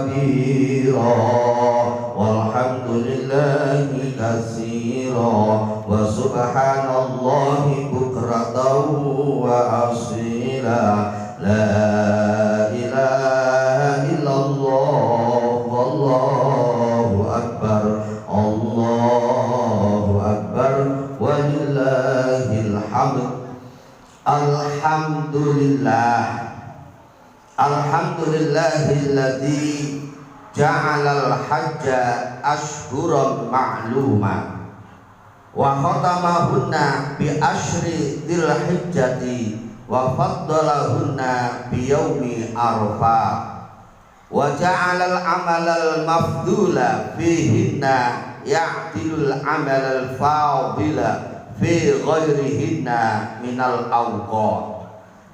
كبيرا والحمد لله كثيرا وسبحان الله بكرة وأصيلا لا إله إلا الله والله أكبر الله أكبر ولله الحمد. Alhamdulillahilladzi ja'alal hajja ashhuran ma'luma wa khatamahunna bi ashri dzil hijjati wa faddalahunna bi yaumi arafah wa ja'alal amalal mafdula fihinna ya'tilul amalal fadila fi ghairihinna minal awqat.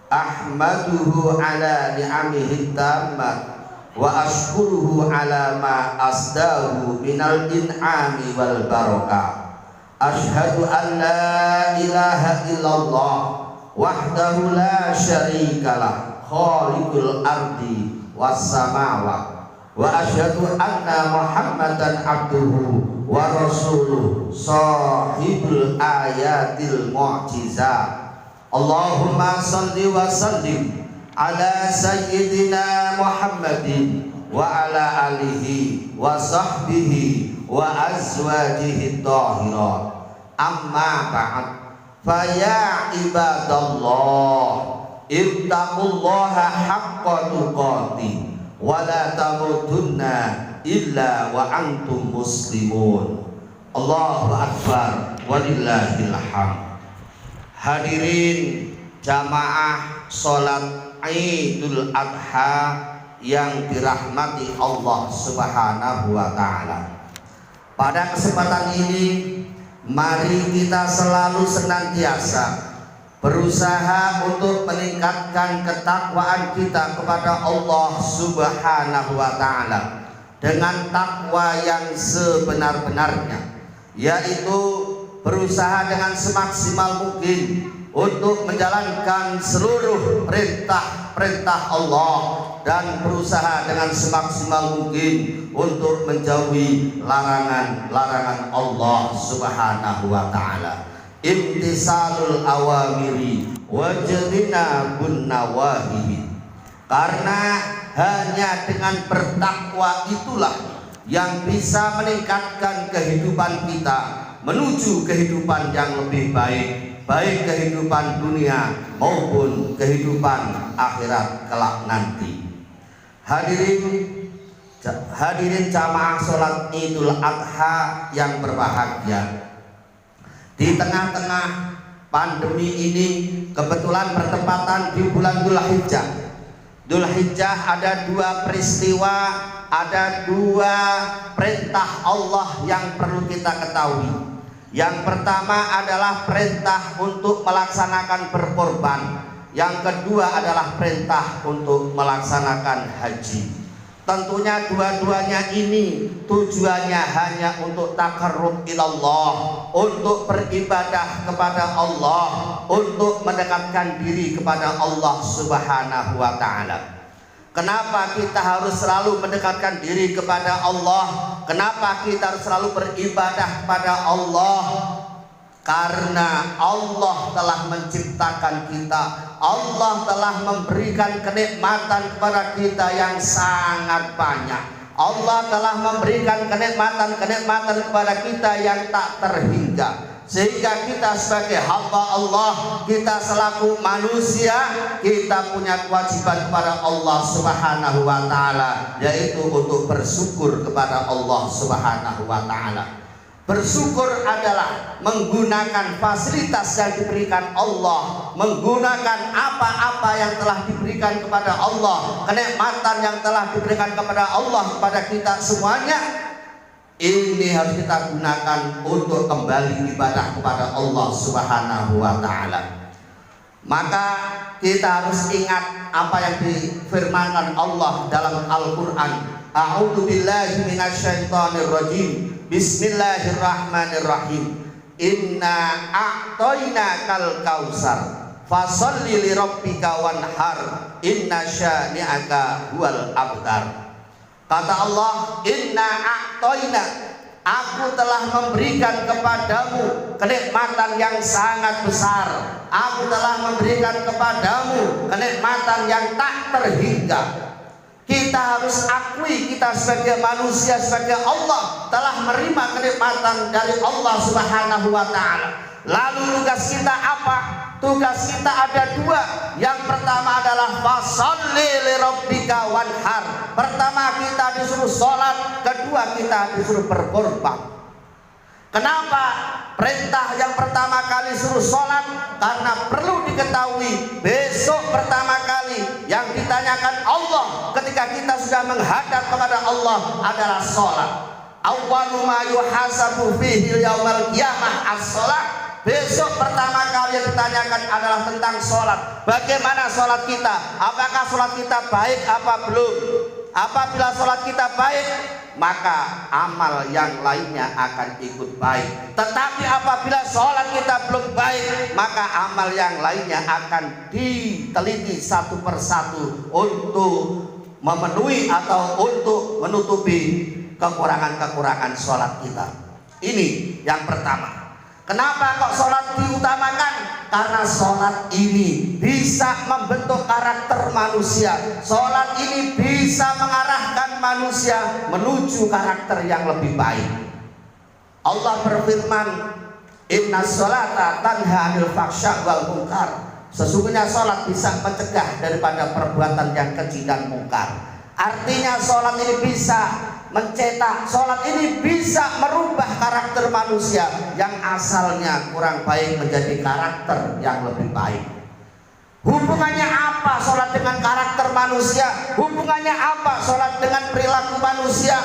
Ahmaduhu ala ni'amihi tammat wa ashkuruhu ala ma asdahu minal in'ami wal barakah. Ashhadu an la ilaha illallah wahdahu la syarikalah khaliqul ardi was samawat wa ashhadu anna muhammadan abduhu wa rasuluh sahibul ayatil mu'jizat. Allahumma salli wa sallim ala sayyidina Muhammadin wa ala alihi wa sahbihi wa azwajihi tahirat. Amma ba'd, fa ya ibadallah ittaqullaha haqqa tuqatih wa la tamutunna illa wa antum muslimun. Allahu akbar walillahil hamd. Hadirin jamaah sholat Idul Adha yang dirahmati Allah Subhanahu wa Ta'ala. Pada kesempatan ini mari kita selalu senantiasa berusaha untuk meningkatkan ketakwaan kita kepada Allah Subhanahu wa Ta'ala dengan takwa yang sebenar-benarnya, yaitu berusaha dengan semaksimal mungkin untuk menjalankan seluruh perintah-perintah Allah dan berusaha dengan semaksimal mungkin untuk menjauhi larangan-larangan Allah Subhanahu wa Ta'ala. Imtisalul awamiri wajtinabun nawahi. Karena hanya dengan bertakwa itulah yang bisa meningkatkan kehidupan kita menuju kehidupan yang lebih baik, baik kehidupan dunia maupun kehidupan akhirat kelak nanti. Hadirin jamaah sholat Idul Adha yang berbahagia, di tengah-tengah pandemi ini kebetulan bertepatan di bulan Dzul Hijjah. Dzul Hijjah ada dua peristiwa, ada dua perintah Allah yang perlu kita ketahui. Yang pertama adalah perintah untuk melaksanakan berkorban. Yang kedua adalah perintah untuk melaksanakan haji. Tentunya dua-duanya ini tujuannya hanya untuk taqarrub ilallah, untuk beribadah kepada Allah, untuk mendekatkan diri kepada Allah Subhanahu wa Ta'ala. Kenapa kita harus selalu mendekatkan diri kepada Allah? Kenapa kita harus selalu beribadah kepada Allah? Karena Allah telah menciptakan kita, Allah telah memberikan kenikmatan kepada kita yang sangat banyak. Allah telah memberikan kenikmatan kepada kita yang tak terhingga. Sehingga kita sebagai hamba Allah, kita selaku manusia, kita punya kewajiban kepada Allah Subhanahu wa Ta'ala, yaitu untuk bersyukur kepada Allah Subhanahu wa Ta'ala. Bersyukur adalah menggunakan fasilitas yang diberikan Allah, menggunakan apa-apa yang telah diberikan kepada Allah, kenikmatan yang telah diberikan kepada Allah kepada kita semuanya. Ini harus kita gunakan untuk kembali ibadah kepada Allah Subhanahu wa Ta'ala. Maka kita harus ingat apa yang difirmankan Allah dalam Al-Quran. A'udzu billahi minasyaitonir rajim. Bismillahirrahmanirrahim. Inna a'tainakal kautsar fasholli li rabbika wanhar inna syani'aka huwal abtar. Kata Allah, inna a'toina, aku telah memberikan kepadamu kenikmatan yang sangat besar. Aku telah memberikan kepadamu kenikmatan yang tak terhingga. Kita harus akui, kita sebagai manusia, sebagai Allah telah menerima kenikmatan dari Allah Subhanahu wa ta'ala. Lalu tugas kita apa? Tugas kita ada dua. Yang pertama adalah fasholli li rabbika wanhar. Pertama kita disuruh sholat, kedua kita disuruh berkorban. Kenapa perintah yang pertama kali suruh sholat? Karena perlu diketahui besok pertama kali yang ditanyakan Allah ketika kita sudah menghadap kepada Allah adalah sholat. Awwalu ma yuhasabu fihi yaumal qiyamah as-sholat. Besok pertama kali yang ditanyakan adalah tentang sholat. Bagaimana sholat kita? Apakah sholat kita baik apa belum? Apabila sholat kita baik, maka amal yang lainnya akan ikut baik. Tetapi apabila sholat kita belum baik, maka amal yang lainnya akan diteliti satu persatu untuk memenuhi atau untuk menutupi kekurangan-kekurangan sholat kita. Ini yang pertama. Kenapa kok sholat diutamakan? Karena sholat ini bisa membentuk karakter manusia. Sholat ini bisa mengarahkan manusia menuju karakter yang lebih baik. Allah berfirman, inna sholata tanha anil fahsya wal munkar. Sesungguhnya sholat bisa mencegah daripada perbuatan yang keji dan mungkar. Artinya sholat ini bisa mencetak, sholat ini bisa merubah karakter manusia yang asalnya kurang baik menjadi karakter yang lebih baik. Hubungannya apa sholat dengan karakter manusia? Hubungannya apa sholat dengan perilaku manusia?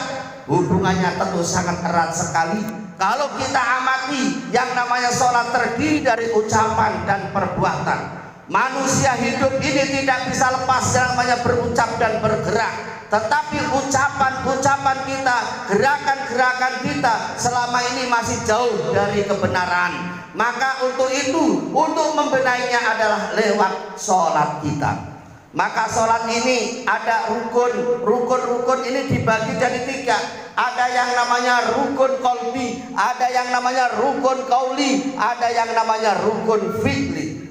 Hubungannya tentu sangat erat sekali. Kalau kita amati, yang namanya sholat terdiri dari ucapan dan perbuatan. Manusia hidup ini tidak bisa lepas yang namanya berucap dan bergerak. Tetapi ucapan-ucapan kita, gerakan-gerakan kita selama ini masih jauh dari kebenaran. Maka untuk itu, untuk membenahinya adalah lewat sholat kita. Maka sholat ini ada rukun. Rukun-rukun ini dibagi jadi tiga. Ada yang namanya rukun qalbi, ada yang namanya rukun qauli, ada yang namanya rukun fi'li.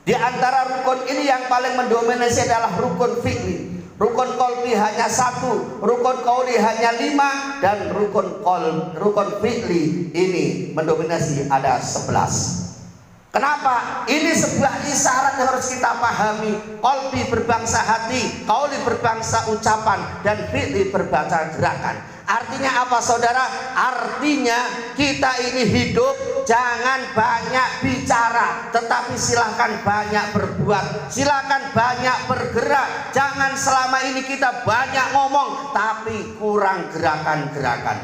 Di antara rukun ini yang paling mendominasi adalah rukun fi'li. Rukun qalbi hanya satu, rukun qauli hanya 5, dan rukun fi'li ini mendominasi ada 11. Kenapa? Ini sebuah isyarat yang harus kita pahami. Qalbi berbangsa hati, qauli berbangsa ucapan, dan fi'li berbangsa gerakan. Artinya apa saudara? Artinya kita ini hidup jangan banyak bicara, tetapi silahkan banyak berbuat, silahkan banyak bergerak. Jangan selama ini kita banyak ngomong tapi kurang gerakan-gerakan.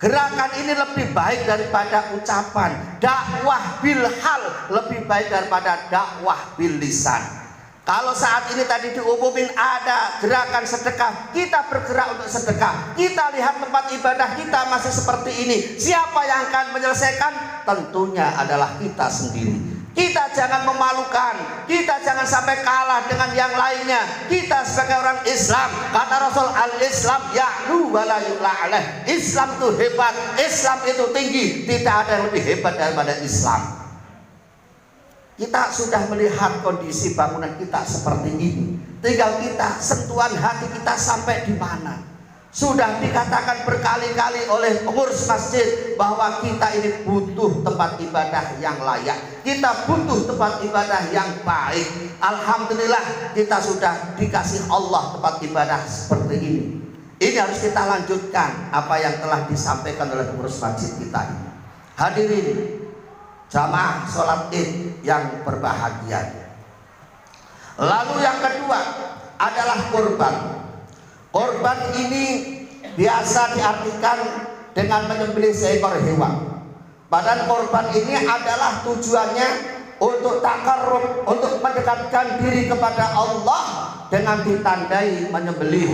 Gerakan ini lebih baik daripada ucapan. Dakwah bil hal lebih baik daripada dakwah bil lisan. Kalau saat ini tadi diumumin ada gerakan sedekah, kita bergerak untuk sedekah. Kita lihat tempat ibadah kita masih seperti ini. Siapa yang akan menyelesaikan? Tentunya adalah kita sendiri. Kita jangan memalukan, kita jangan sampai kalah dengan yang lainnya. Kita sebagai orang Islam, kata Rasul, al-Islam ya'lu wa la yu'la alaih. Islam itu hebat, Islam itu tinggi, tidak ada yang lebih hebat daripada Islam. Kita sudah melihat kondisi bangunan kita seperti ini. Tinggal kita, sentuhan hati kita sampai di mana. Sudah dikatakan berkali-kali oleh pengurus masjid bahwa kita ini butuh tempat ibadah yang layak. Kita butuh tempat ibadah yang baik. Alhamdulillah kita sudah dikasih Allah tempat ibadah seperti ini. Ini harus kita lanjutkan apa yang telah disampaikan oleh pengurus masjid kita ini. Hadirin jamaah sholat id yang berbahagia. Lalu yang kedua adalah kurban. Kurban ini biasa diartikan dengan menyembelih seekor hewan. Badan kurban ini adalah tujuannya untuk takarrub, untuk mendekatkan diri kepada Allah dengan ditandai menyembelih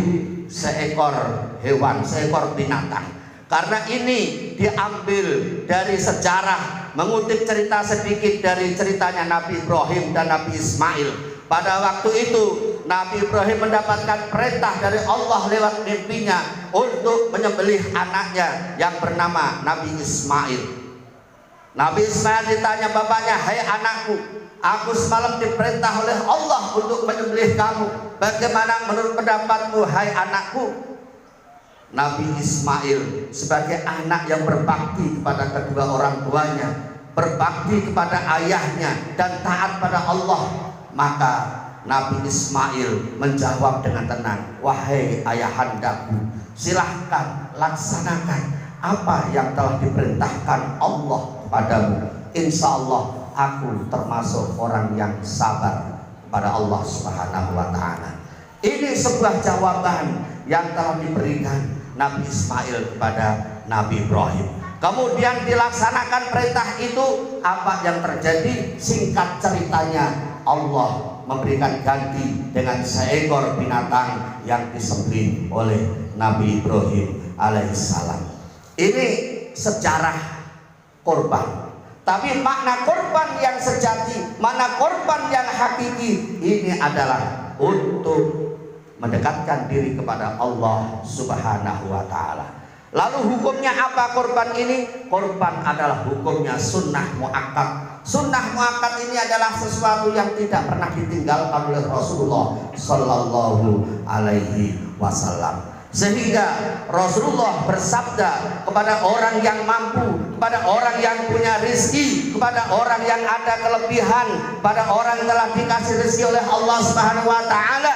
seekor hewan, seekor binatang. Karena ini diambil dari sejarah, mengutip cerita sedikit dari ceritanya Nabi Ibrahim dan Nabi Ismail. Pada waktu itu Nabi Ibrahim mendapatkan perintah dari Allah lewat mimpinya untuk menyembelih anaknya yang bernama Nabi Ismail. Nabi Ismail ditanya bapaknya, "Hai anakku, aku semalam diperintah oleh Allah untuk menyembelih kamu. Bagaimana menurut pendapatmu, hai anakku?" Nabi Ismail sebagai anak yang berbakti kepada kedua orang tuanya, berbakti kepada ayahnya dan taat pada Allah, maka Nabi Ismail menjawab dengan tenang, "Wahai ayahandaku, silahkan laksanakan apa yang telah diperintahkan Allah kepadamu. Insya Allah aku termasuk orang yang sabar kepada Allah Subhanahu wa Ta'ala." Ini sebuah jawaban yang telah diberikan Nabi Ismail kepada Nabi Ibrahim. Kemudian dilaksanakan perintah itu, apa yang terjadi? Singkat ceritanya, Allah memberikan ganti dengan seekor binatang yang disembelih oleh Nabi Ibrahim alaihissalam. Ini sejarah korban. Tapi makna korban yang sejati, makna korban yang hakiki, ini adalah untuk mendekatkan diri kepada Allah Subhanahu wa Ta'ala. Lalu hukumnya apa korban ini? Korban adalah hukumnya sunnah muakkad. Sunnah muakkad ini adalah sesuatu yang tidak pernah ditinggalkan oleh Rasulullah Sallallahu Alaihi Wasallam. Sehingga Rasulullah bersabda kepada orang yang mampu, kepada orang yang punya rezeki, kepada orang yang ada kelebihan, kepada orang yang telah dikasih rezeki oleh Allah Subhanahu wa Ta'ala,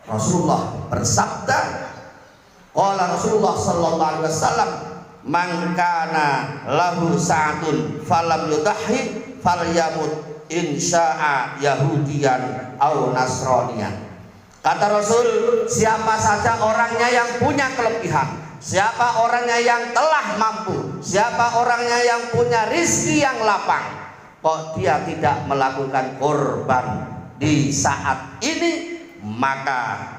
Rasulullah bersabda, qala Rasulullah sallallahu alaihi wasallam, "Man kana lahu sa'atun falam yudahhi falyamut insya'a yahudiyan au nasraniyan." Kata Rasul, siapa saja orangnya yang punya kelebihan, siapa orangnya yang telah mampu, siapa orangnya yang punya rizki yang lapang, kok dia tidak melakukan korban di saat ini, maka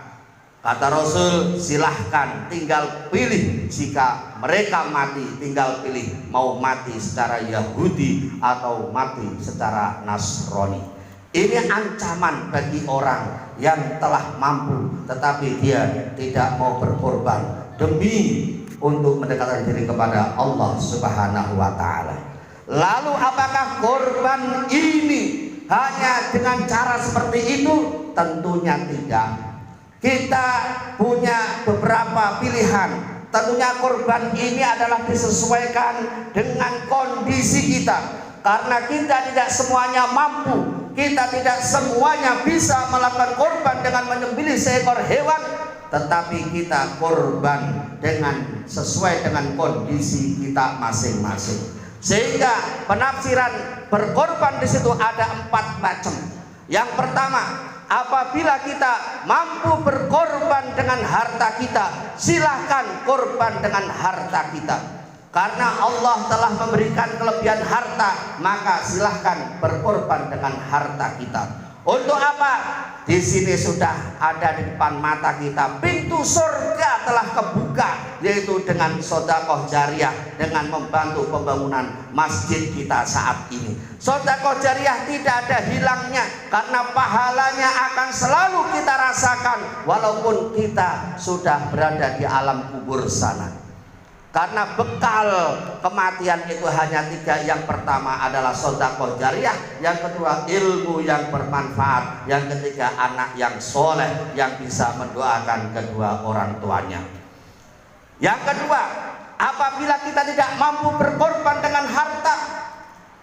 kata Rasul, silahkan tinggal pilih. Jika mereka mati, tinggal pilih mau mati secara Yahudi atau mati secara Nasrani. Ini ancaman bagi orang yang telah mampu tetapi dia tidak mau berkorban demi untuk mendekatkan diri kepada Allah Subhanahu wa Ta'ala. Lalu apakah korban ini hanya dengan cara seperti itu? Tentunya tidak. Kita punya beberapa pilihan. Tentunya korban ini adalah disesuaikan dengan kondisi kita. Karena kita tidak semuanya mampu, kita tidak semuanya bisa melakukan korban dengan menyembelih seekor hewan, tetapi kita korban dengan sesuai dengan kondisi kita masing-masing. Sehingga penafsiran berkorban di situ ada 4 macam. Yang pertama, apabila kita mampu berkorban dengan harta kita, silahkan korban dengan harta kita. Karena Allah telah memberikan kelebihan harta, maka silahkan berkorban dengan harta kita. Untuk apa? Di sini sudah ada di depan mata kita, pintu surga telah kebuka, yaitu dengan sedekah jariah, dengan membantu pembangunan masjid kita saat ini. Sedekah jariah tidak ada hilangnya, karena pahalanya akan selalu kita rasakan walaupun kita sudah berada di alam kubur sana. Karena bekal kematian itu hanya 3. Yang pertama adalah sedekah jariah, yang kedua ilmu yang bermanfaat, yang ketiga anak yang soleh yang bisa mendoakan kedua orang tuanya. Yang kedua, apabila kita tidak mampu berkorban dengan harta,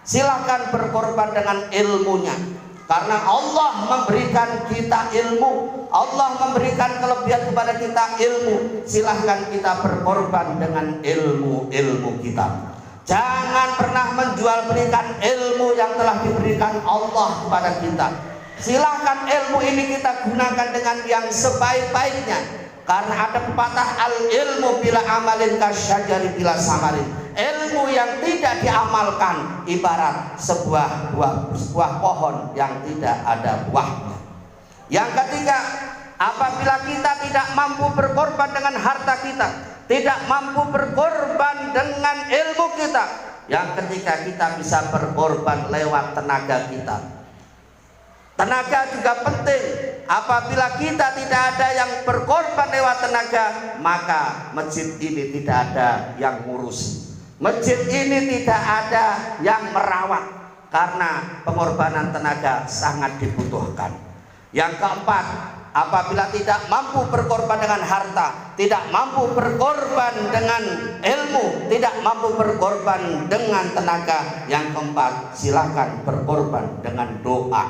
silahkan berkorban dengan ilmunya. Karena Allah memberikan kita ilmu, Allah memberikan kelebihan kepada kita ilmu. Silahkan kita berkorban dengan ilmu kita. Jangan pernah menjual belikan ilmu yang telah diberikan Allah kepada kita. Silahkan ilmu ini kita gunakan dengan yang sebaik-baiknya. Karena ada pepatah, al ilmu bila amalin kasyajari bila samarin. Ilmu yang tidak diamalkan ibarat sebuah pohon yang tidak ada buahnya. Yang ketiga, apabila kita tidak mampu berkorban dengan harta kita, tidak mampu berkorban dengan ilmu kita, yang ketiga kita bisa berkorban lewat tenaga kita. Tenaga juga penting. apabila kita tidak ada yang berkorban lewat tenaga, maka masjid ini tidak ada yang ngurus. Masjid ini tidak ada yang merawat, karena pengorbanan tenaga sangat dibutuhkan. Yang keempat, apabila tidak mampu berkorban dengan harta, tidak mampu berkorban dengan ilmu, tidak mampu berkorban dengan tenaga, yang keempat, silakan berkorban dengan doa.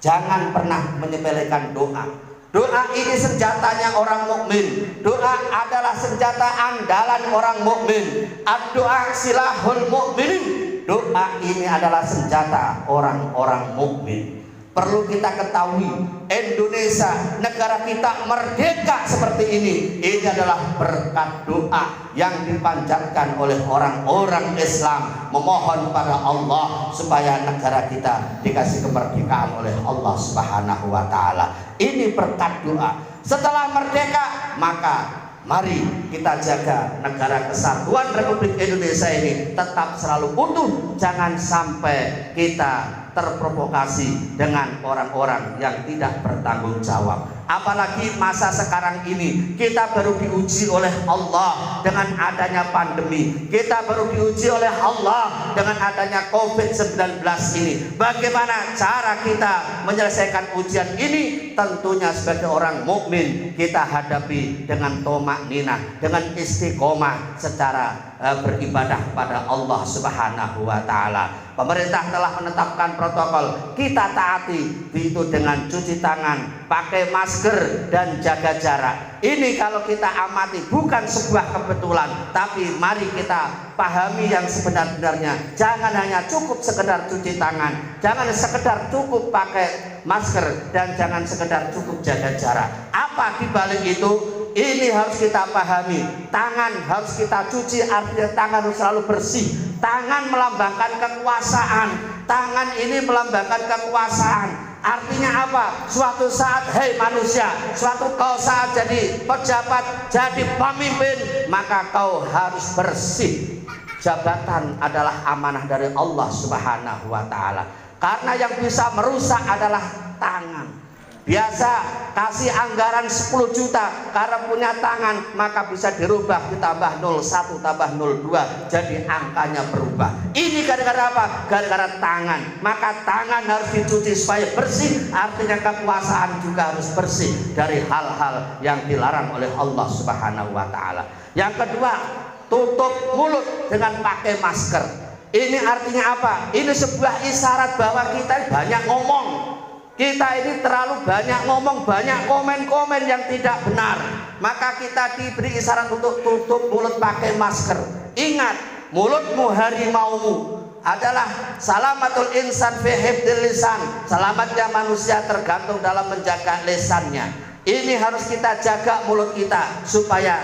Jangan pernah menyepelekan doa. Doa ini senjatanya orang mukmin. Doa adalah senjata andalan orang mukmin. Ad-doa silahul mukminin. Doa ini adalah senjata orang-orang mukmin. Perlu kita ketahui, Indonesia, negara kita merdeka seperti ini adalah berkat doa yang dipanjatkan oleh orang-orang Islam, memohon pada Allah supaya negara kita dikasih kemerdekaan oleh Allah Subhanahu wa Ta'ala. Ini berkat doa. Setelah merdeka, maka mari kita jaga negara kesatuan Republik Indonesia ini tetap selalu utuh. Jangan sampai kita terprovokasi dengan orang-orang yang tidak bertanggung jawab. Apalagi masa sekarang ini kita baru diuji oleh Allah dengan adanya pandemi. Kita baru diuji oleh Allah dengan adanya COVID-19 ini. Bagaimana cara kita menyelesaikan ujian ini? Tentunya sebagai orang mukmin kita hadapi dengan tomak ninah, dengan istiqomah secara beribadah pada Allah Subhanahu wa Ta'ala. Pemerintah telah menetapkan protokol, kita taati, itu dengan cuci tangan, pakai masker, dan jaga jarak. Ini kalau kita amati bukan sebuah kebetulan, tapi mari kita pahami yang sebenar-benarnya. Jangan hanya cukup sekedar cuci tangan, jangan sekedar cukup pakai masker, dan jangan sekedar cukup jaga jarak. Apa dibalik itu? Ini harus kita pahami. Tangan harus kita cuci, artinya tangan harus selalu bersih. Tangan melambangkan kekuasaan. Tangan ini melambangkan kekuasaan. Artinya apa? Suatu saat, hei manusia, suatu kau saat jadi pejabat, jadi pemimpin, maka kau harus bersih. Jabatan adalah amanah dari Allah Subhanahu wa Ta'ala. Karena yang bisa merusak adalah tangan. Biasa kasih anggaran 10 juta, karena punya tangan maka bisa dirubah, ditambah 01 tambah 02, jadi angkanya berubah. Ini gara-gara apa? Gara-gara tangan. Maka tangan harus dicuci supaya bersih. Artinya kekuasaan juga harus bersih dari hal-hal yang dilarang oleh Allah Subhanahu wa Ta'ala. Yang kedua, tutup mulut dengan pakai masker. Ini artinya apa? Ini sebuah isyarat bahwa kita banyak ngomong. Kita ini terlalu banyak ngomong, banyak komen-komen yang tidak benar. Maka kita diberi isyarat untuk tutup mulut pakai masker. Ingat, mulutmu harimaumu adalah salamatul insan fi hifdzil lisan. Selamatnya manusia tergantung dalam menjaga lisannya. Ini harus kita jaga mulut kita supaya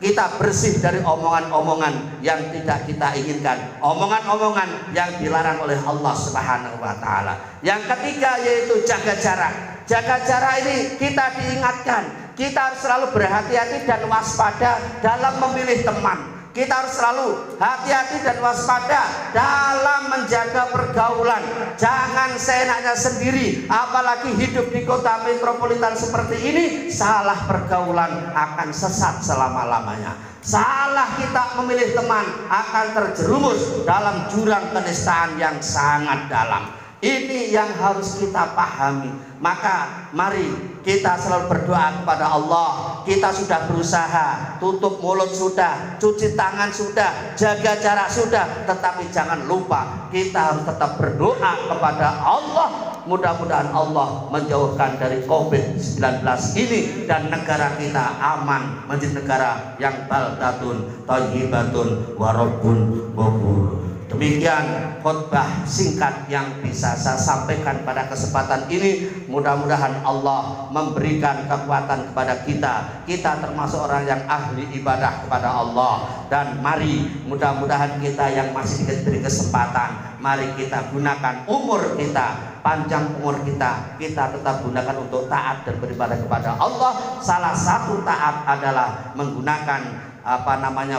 kita bersih dari omongan-omongan yang tidak kita inginkan, omongan-omongan yang dilarang oleh Allah Subhanahu wa Ta'ala. Yang ketiga yaitu jaga jarak. Jaga jarak ini kita diingatkan, kita harus selalu berhati-hati dan waspada dalam memilih teman. Kita harus selalu hati-hati dan waspada dalam menjaga pergaulan. Jangan seenaknya sendiri, apalagi hidup di kota metropolitan seperti ini. Salah pergaulan akan sesat selama-lamanya. Salah kita memilih teman akan terjerumus dalam jurang kenistaan yang sangat dalam. Ini yang harus kita pahami. Maka mari kita selalu berdoa kepada Allah. Kita sudah berusaha, tutup mulut sudah, cuci tangan sudah, jaga jarak sudah, tetapi jangan lupa kita harus tetap berdoa kepada Allah. Mudah-mudahan Allah menjauhkan dari COVID-19 ini dan negara kita aman menjadi negara yang baldatun thayyibatun wa rabbun ghafur. Demikian khutbah singkat yang bisa saya sampaikan pada kesempatan ini. Mudah-mudahan Allah memberikan kekuatan kepada kita. Kita termasuk orang yang ahli ibadah kepada Allah. Dan mari mudah-mudahan kita yang masih diberi kesempatan, mari kita gunakan umur kita panjang umur kita tetap gunakan untuk taat dan beribadah kepada Allah. Salah satu taat adalah menggunakan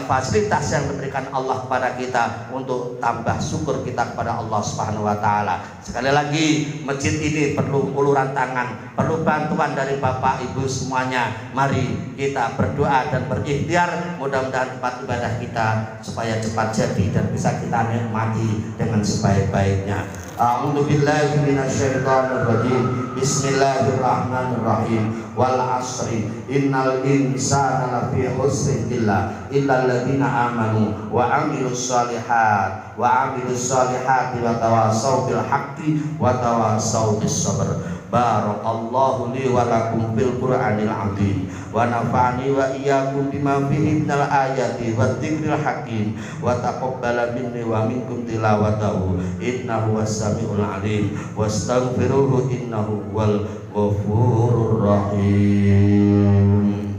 fasilitas yang diberikan Allah kepada kita untuk tambah syukur kita kepada Allah Subhanahu wa taala. Sekali lagi, masjid ini perlu uluran tangan, perlu bantuan dari Bapak Ibu semuanya. Mari kita berdoa dan berikhtiar, mudah-mudahan tempat ibadah kita supaya cepat jadi dan bisa kita nikmati dengan sebaik-baiknya. A'udzu billahi minasyaitonir rajim. Bismillahirrahmanirrahim. Wal 'ashri innal insana lafi khusrin illal ladzina amanu wa 'amilus solihati wa tawassaw bil haqqi wa tawassaw bis sabr. Barakallahu li wa lakum fil Qur'anil 'azim wa nafa'ani wa iyyakum bima fihi minal ayati wa dzikril hakim wa taqabbala minni wa minkum tilawatahu innahu was-sami'ul 'alim wastaghfiruhu innahu huwal ghafurur rahim.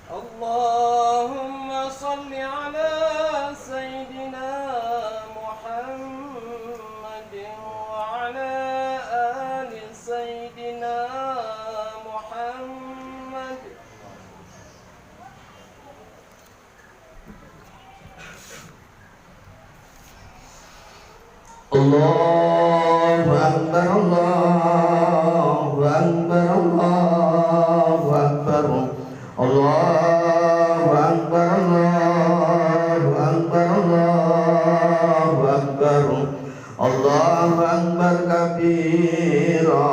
Allahumma shalli ala sayyidina Muhammadin wa ala ali sayyidina Muhammad. Allahu Akbar, Allahu Akbar, Allahu Akbar, Allahu Akbar, Allahu Akbar, Allahu Akbar, Allahu Akbar kabira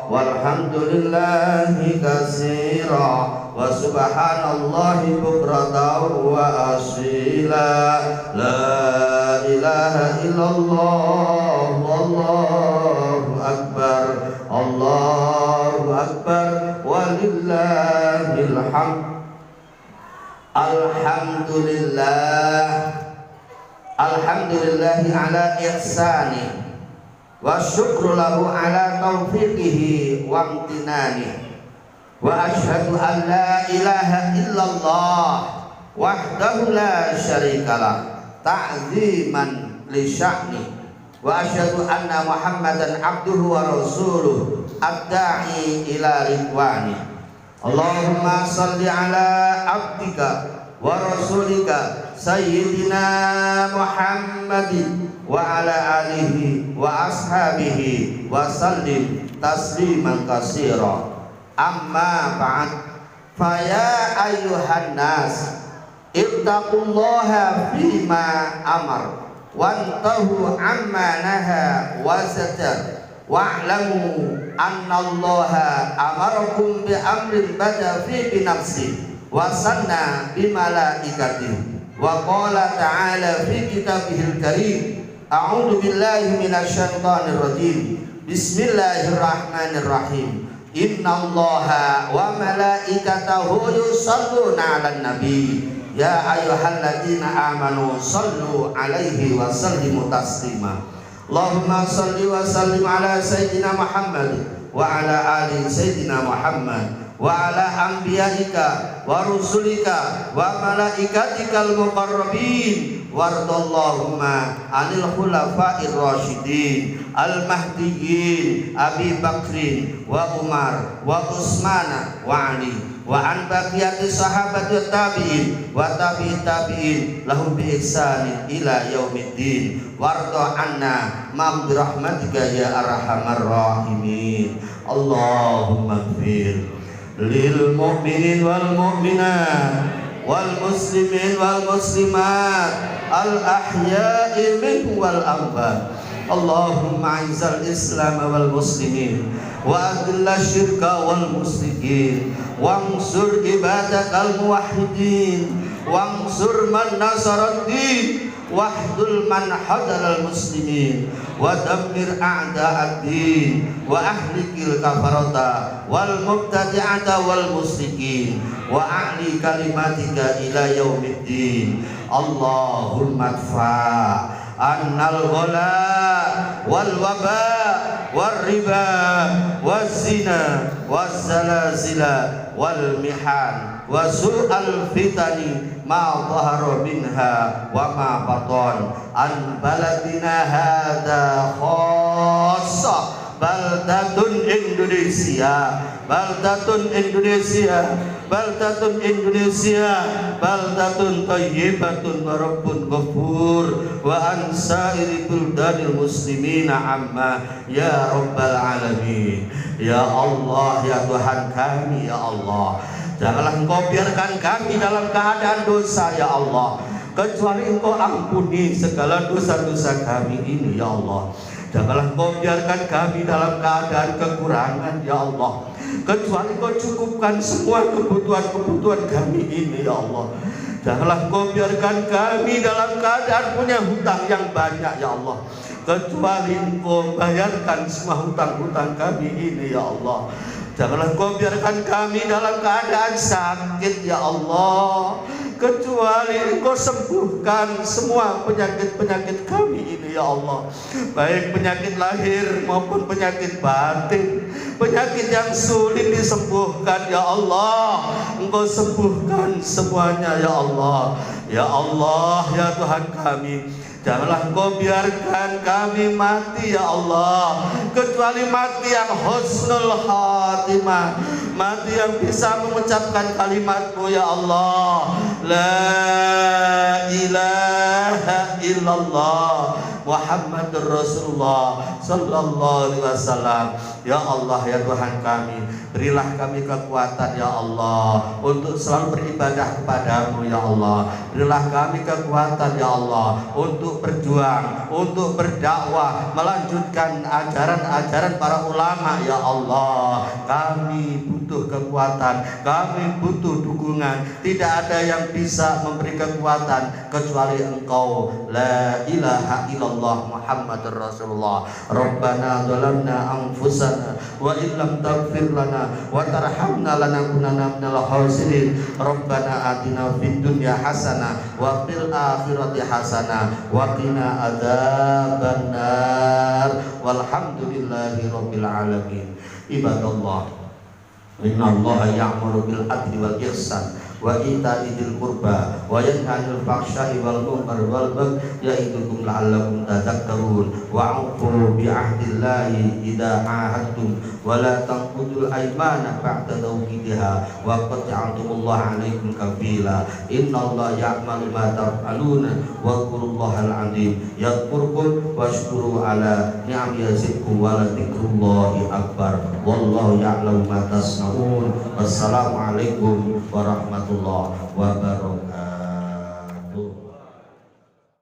walhamdulillahi katsira wa subhanallahi bukratan wa asila. La ilaha illallah, wallahu akbar, Allahu akbar, walillahil hamd. Alhamdulillahi ala ihsani wa syukru lahu ala taufiqihi wa amtinani. Wa ashhadu an la ilaha illallah wahdahu la syarikalah ta'ziman li sya'ni. Wa asyhadu anna Muhammadan abduhu wa rasuluh ad-da'i ila ridwani. Allahumma salli ala abdika wa rasulika sayyidina Muhammadin wa ala alihi wa ashabihi wa sallim tasliman katsira. Amma ba'd, fa ya ayyuhan nas ittaqullaha fima amar wantahu amma naha wa zajar wa'lamu annallaha amarakum bi amrin bada fi binafsi wa sanna bi malaikatihi wa qala ta'ala fi kitabihil karim. A'udzu billahi minasyaitonir rajim. Bismillahirrahmanirrahim. Innallaha wa malaikatahu yusholluna 'alan nabi ya ayyuhalladzina amanu shallu 'alaihi wa sallimu taslima. Allahumma shalli wa sallim ala sayyidina Muhammad wa ala ali sayyidina Muhammad wa ala anbiya'ika wa rusulika wa malaikatikal muqarrabin wardallahumma anil khulafa'ir rasyidin al mahdiyyin Abi Bakrin wa Umar wa Utsman wa Ali wa an baqiyati sahabati tabi'in wa tabi'in lahum bi ihsanin ila yaumiddin warda anna ma bi rahmatika ya arhamar rahimin. Allahumma ighfir lil mu'minin wal mu'minat wal muslimin wal muslimat al ahya'i minhum wal amwat. Allahumma izzal islam wal muslimin wa adilla syirka wal musyrikin wansur ibadakal muwahhidin wansur man nasaraddin wahdul man hadalal muslimin wa dammir a'da'ad-din wa ahlikil kafarata wal mubtadi'ata wal musyrikin wa a'li kalimatika ila yaumiddin. Allahumma adfa annal ghala wal waba wal riba waz zina waz zalazila wal mihan wa su'al fitani ma dhahara minha wa ma batan an baladina hadha khassa baldatun Indonesia baldatun thayyibatun wa rabbun ghafur wa an sa'iri buldanil muslimina amma ya rabbal alamin. Ya Allah, ya Tuhan kami, ya Allah, janganlah Engkau biarkan kami dalam keadaan dosa, ya Allah, kecuali Engkau ampuni segala dosa-dosa kami ini, ya Allah. Janganlah Engkau biarkan kami dalam keadaan kekurangan, ya Allah, kecuali Engkau cukupkan semua kebutuhan-kebutuhan kami ini, ya Allah. Janganlah Engkau biarkan kami dalam keadaan punya hutang yang banyak, ya Allah, kecuali Engkau bayarkan semua hutang-hutang kami ini, ya Allah. Janganlah Engkau biarkan kami dalam keadaan sakit, ya Allah, kecuali Engkau sembuhkan semua penyakit-penyakit kami ini, ya Allah, baik penyakit lahir maupun penyakit batin, penyakit yang sulit disembuhkan, ya Allah, Engkau sembuhkan semuanya, ya Allah. Ya Allah, ya Tuhan kami, janganlah Engkau biarkan kami mati, ya Allah, kecuali mati yang husnul khatimah, mati yang bisa mengucapkan kalimat-Mu, ya Allah, la ilaha illallah Muhammadur Rasulullah sallallahu alaihi wasallam. Ya Allah, ya Tuhan kami, berilah kami kekuatan, ya Allah, untuk selalu beribadah kepadamu, ya Allah. Berilah kami kekuatan, ya Allah, untuk berjuang, untuk berdakwah, melanjutkan ajaran-ajaran para ulama, ya Allah. Kami butuh kekuatan, kami butuh dukungan. Tidak ada yang bisa memberi kekuatan kecuali Engkau, la ilaha illallah Muhammadur Rasulullah. Rabbana zalamna anfusana wa illam taghfir lana wa tarhamna lanakunanna minal khasirin. Rabbana atina fid dunya hasanah wa fil akhirati hasanah wa qina adzabannar. Walhamdulillahi rabbil alamin. Ibadallah, innallaha ya'muru bil adli wal ihsan wa ita'i dzil qurba wa yanha 'anil fahsya'i wal munkari wal baghi ya'idukum la'allakum tadhakkarun. Wa'ufu bi 'ahdillahi idza 'ahadtum wa la tanqudul aymana ba'da tawkidiha wa qad ja'altumullaha 'alaikum kafila. Innallaha ya'malu ma taf'aluna wa qurullahal 'azim yadhkurkum washkuru 'ala ni'ami yazidkum wa la dzikrullahi akbar. Wallahu ya'lamu ma tasna'un. Wassalamu alaikum warahmatullahi wabarakatuh.